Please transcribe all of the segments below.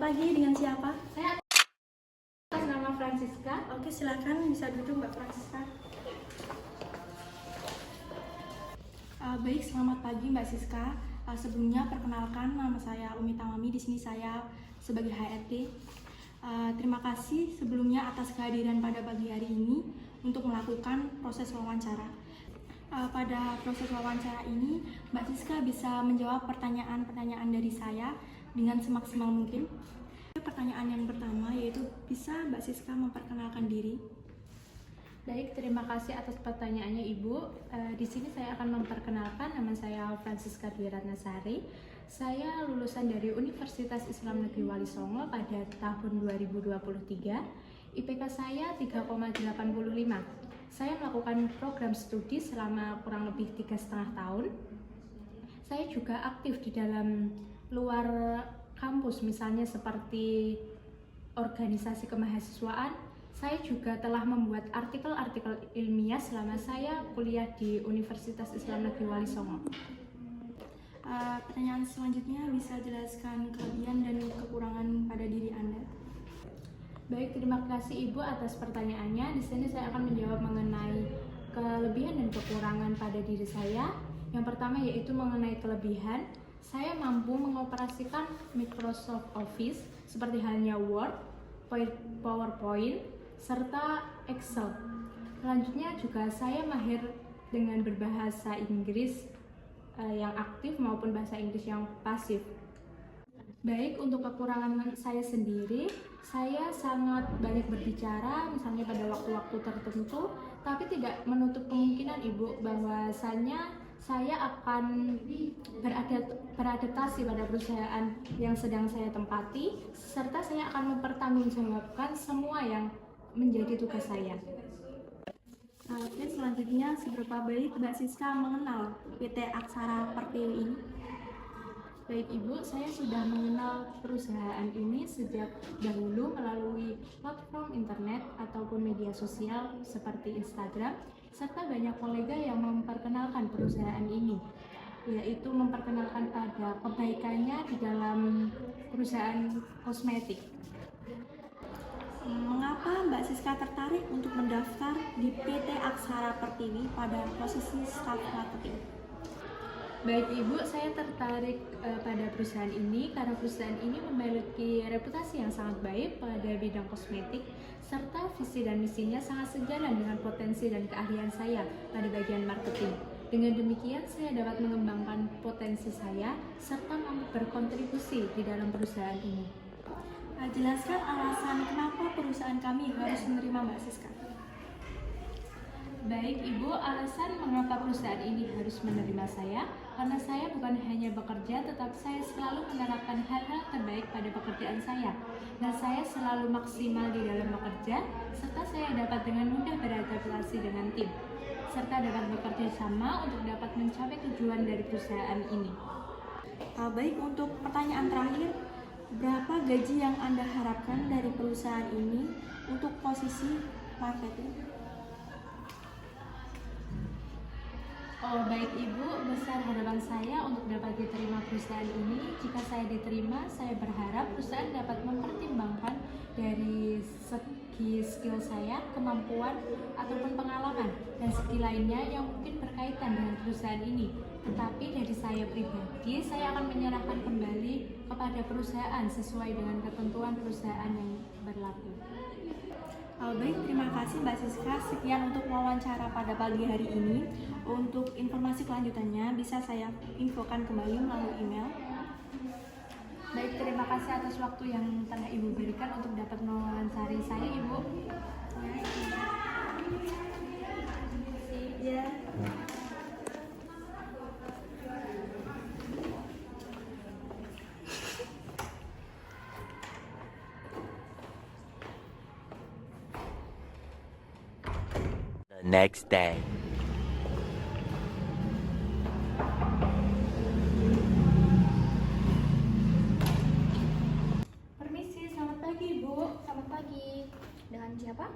pagi, dengan siapa? Saya atas nama Francisca. Oke, silakan bisa duduk Mbak Francisca. Baik, selamat pagi Mbak Siska. Sebelumnya perkenalkan, nama saya Umi Tamami. Di sini saya sebagai HRD. Terima kasih sebelumnya atas kehadiran pada pagi hari ini untuk melakukan proses wawancara. Pada proses wawancara ini, Mbak Siska bisa menjawab pertanyaan-pertanyaan dari saya dengan semaksimal mungkin. Pertanyaan yang pertama yaitu, bisa Mbak Siska memperkenalkan diri? Baik, terima kasih atas pertanyaannya Ibu. Di sini saya akan memperkenalkan, nama saya Francisca Dwi Ratnasari. Saya lulusan dari Universitas Islam Negeri Wali Songo pada tahun 2023. IPK saya 3,85. Saya melakukan program studi selama kurang lebih 3,5 tahun. Saya juga aktif di dalam luar kampus, misalnya seperti organisasi kemahasiswaan. Saya juga telah membuat artikel-artikel ilmiah selama saya kuliah di Universitas Islam Negeri Wali Songo. Pertanyaan selanjutnya, bisa jelaskan kelebihan dan kekurangan pada diri Anda? Baik, terima kasih Ibu atas pertanyaannya. Di sini saya akan menjawab mengenai kelebihan dan kekurangan pada diri saya. Yang pertama yaitu mengenai kelebihan, saya mampu mengoperasikan Microsoft Office seperti halnya Word, PowerPoint, serta Excel. Selanjutnya juga saya mahir dengan berbahasa Inggris yang aktif maupun bahasa Inggris yang pasif. Baik, untuk kekurangan saya sendiri, saya sangat banyak berbicara misalnya pada waktu-waktu tertentu, tapi tidak menutup kemungkinan Ibu bahwasanya saya akan beradaptasi pada perusahaan yang sedang saya tempati, serta saya akan mempertanggungjawabkan semua yang menjadi tugas saya. Oke, selanjutnya, seberapa baik Mbak Siska mengenal PT Aksara Pertiwi ini? Baik Ibu, saya sudah mengenal perusahaan ini sejak dahulu melalui platform internet ataupun media sosial seperti Instagram, serta banyak kolega yang memperkenalkan perusahaan ini, yaitu memperkenalkan pada kebaikannya di dalam perusahaan kosmetik. Mengapa Mbak Siska tertarik untuk mendaftar di PT Aksara Pertiwi pada posisi staf marketing? Baik Ibu, saya tertarik pada perusahaan ini karena perusahaan ini memiliki reputasi yang sangat baik pada bidang kosmetik, serta visi dan misinya sangat sejalan dengan potensi dan keahlian saya pada bagian marketing. Dengan demikian, saya dapat mengembangkan potensi saya serta mampu berkontribusi di dalam perusahaan ini. Jelaskan alasan kenapa perusahaan kami harus menerima Mbak Siska. Baik Ibu, alasan mengapa perusahaan ini harus menerima saya, karena saya bukan hanya bekerja, tetapi saya selalu menerapkan hal-hal terbaik pada pekerjaan saya, dan saya selalu maksimal di dalam bekerja, serta saya dapat dengan mudah beradaptasi dengan tim, serta dapat bekerja sama untuk dapat mencapai tujuan dari perusahaan ini. Baik, untuk pertanyaan terakhir, berapa gaji yang Anda harapkan dari perusahaan ini untuk posisi marketing? Baik Ibu, besar harapan saya untuk dapat diterima perusahaan ini. Jika saya diterima, saya berharap perusahaan dapat mempertimbangkan dari segi skill saya, kemampuan, ataupun pengalaman, dan segi lainnya yang mungkin berkaitan dengan perusahaan ini. Tetapi dari saya pribadi, saya akan menyerahkan kembali kepada perusahaan sesuai dengan ketentuan perusahaan yang berlaku. Baik, terima kasih Mbak Siska. Sekian untuk wawancara pada pagi hari ini. Untuk informasi kelanjutannya bisa saya infokan kembali melalui email. Baik, terima kasih atas waktu yang telah Ibu berikan untuk dapat mewawancari saya, Ibu. Ya. Next day. Permisi, selamat pagi Bu. Selamat pagi. Dengan siapa?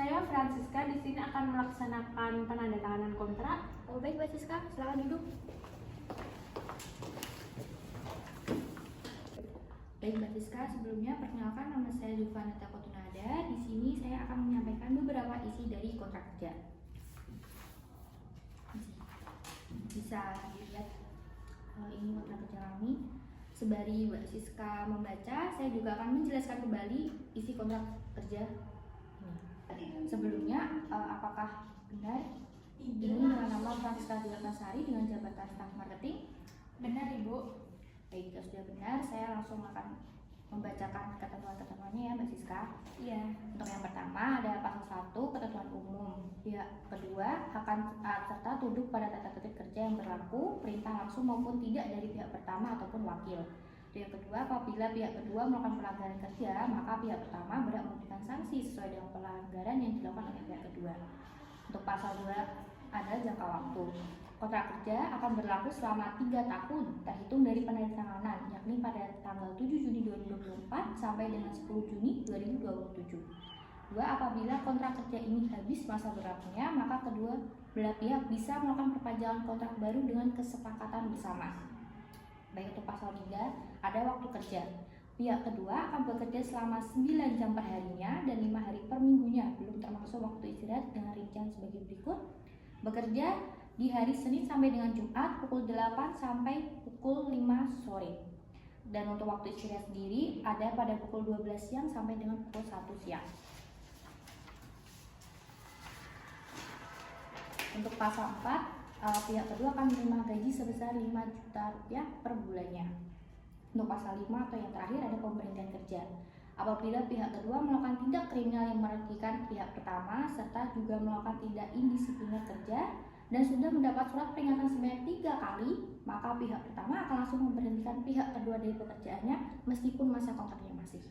Saya Francisca, di sini akan melaksanakan penandatanganan kontrak. Oh baik Mbak Siska, silakan duduk. Baik Mbak Siska, sebelumnya perkenalkan nama saya Zulfanata Kotunada. Di sini saya akan menyampaikan beberapa isi dari kontrak kerja. Bisa dilihat ini kontrak kerja kami. Sembari Mbak Siska membaca, saya juga akan menjelaskan kembali isi kontrak kerja ini. Sebelumnya, apakah benar ini dengan nama Francisca Dilatnasari dengan jabatan staf marketing? Benar Ibu. Baik, jika sudah benar, saya langsung akan membacakan ketentuan-ketentuannya ya Mbak Siska. Iya. Untuk yang pertama ada pasal 1 ketentuan umum. Pihak kedua akan taat serta tunduk pada tata tertib kerja yang berlaku, perintah langsung maupun tidak dari pihak pertama ataupun wakil. Yang kedua, apabila pihak kedua melakukan pelanggaran kerja, maka pihak pertama berhak memberikan sanksi sesuai dengan pelanggaran yang dilakukan oleh pihak kedua. Untuk pasal 2 ada jangka waktu. Kontrak kerja akan berlaku selama 3 tahun terhitung dari penandatanganan, yakni pada tanggal 7 Juni 2024 sampai dengan 10 Juni 2027. 2. Apabila kontrak kerja ini habis masa berlakunya, maka kedua belah pihak bisa melakukan perpanjangan kontrak baru dengan kesepakatan bersama. Baik, untuk pasal 3 ada waktu kerja. Pihak kedua akan bekerja selama 9 jam per harinya dan 5 hari per minggunya, belum termasuk waktu istirahat dengan rincian sebagai berikut. Bekerja di hari Senin sampai dengan Jumat pukul 8 sampai pukul 5 sore. Dan untuk waktu istirahat sendiri ada pada pukul 12 siang sampai dengan pukul 1 siang. Untuk pasal 4, pihak kedua akan menerima gaji sebesar 5 juta rupiah per bulannya. Untuk pasal 5 atau yang terakhir ada pemberhentian kerja. Apabila pihak kedua melakukan tindak kriminal yang merugikan pihak pertama serta juga melakukan tindak indisipliner kerja dan sudah mendapat surat peringatan sebanyak 3 kali, maka pihak pertama akan langsung memberhentikan pihak kedua dari pekerjaannya meskipun masa kontraknya masih.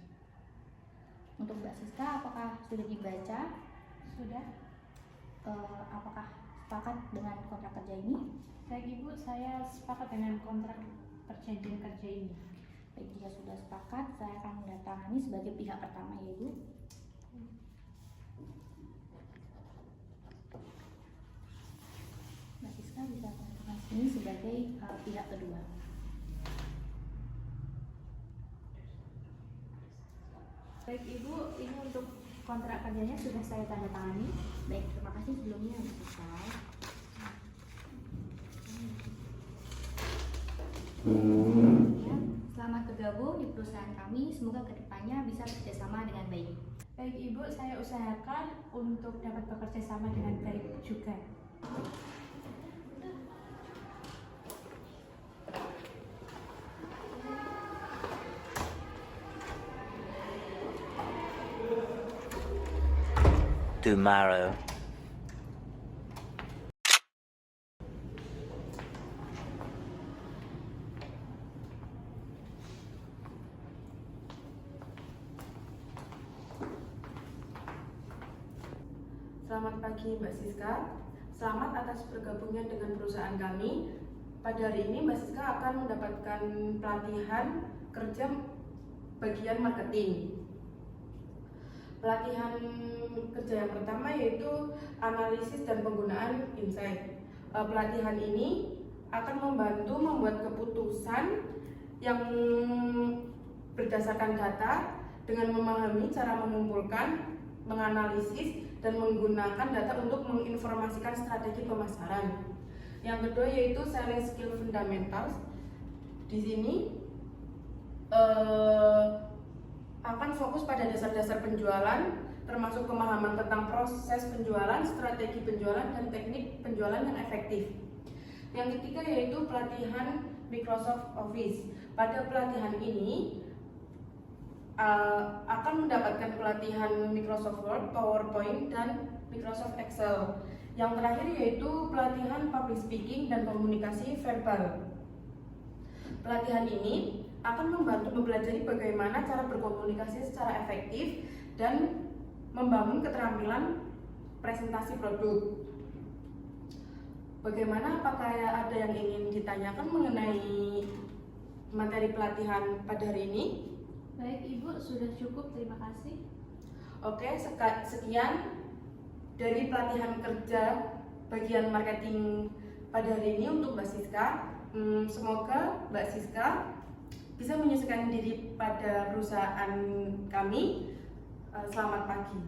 Untuk Mbak Siska, apakah sudah dibaca? Sudah. Apakah sepakat dengan kontrak kerja ini? Baik Ibu, saya sepakat dengan kontrak perjanjian kerja ini. Baik, jika sudah sepakat, saya akan mendatangani sebagai pihak pertama ya Ibu. Mbak Siska bisa menentukan sini sebagai pihak kedua. Baik Ibu, ini untuk kontrak kerjanya sudah saya tanda tangani. Baik, terima kasih sebelumnya Mbak Siska. Ya, selamat bergabung di perusahaan kami. Semoga kedepannya bisa bekerjasama dengan baik. Baik Ibu, saya usahakan untuk dapat bekerja sama dengan baik juga. Tomorrow. Selamat pagi Mbak Siska. Selamat atas bergabungnya dengan perusahaan kami. Pada hari ini Mbak Siska akan mendapatkan pelatihan kerja bagian marketing. Pelatihan kerja yang pertama yaitu analisis dan penggunaan insight. Pelatihan ini akan membantu membuat keputusan yang berdasarkan data dengan memahami cara mengumpulkan, menganalisis, dan menggunakan data untuk menginformasikan strategi pemasaran. Yang kedua yaitu selling skill fundamentals. Di sini akan fokus pada dasar-dasar penjualan, termasuk pemahaman tentang proses penjualan, strategi penjualan, dan teknik penjualan yang efektif. Yang ketiga yaitu pelatihan Microsoft Office. Pada pelatihan ini akan mendapatkan pelatihan Microsoft Word, PowerPoint, dan Microsoft Excel. Yang terakhir yaitu pelatihan public speaking dan komunikasi verbal. Pelatihan ini akan membantu mempelajari bagaimana cara berkomunikasi secara efektif dan membangun keterampilan presentasi produk. Bagaimana, apakah ada yang ingin ditanyakan mengenai materi pelatihan pada hari ini? Baik Ibu, sudah cukup, terima kasih. Oke, sekian dari pelatihan kerja bagian marketing pada hari ini untuk Mbak Siska. Semoga Mbak Siska bisa menyesuaikan diri pada perusahaan kami. Selamat pagi.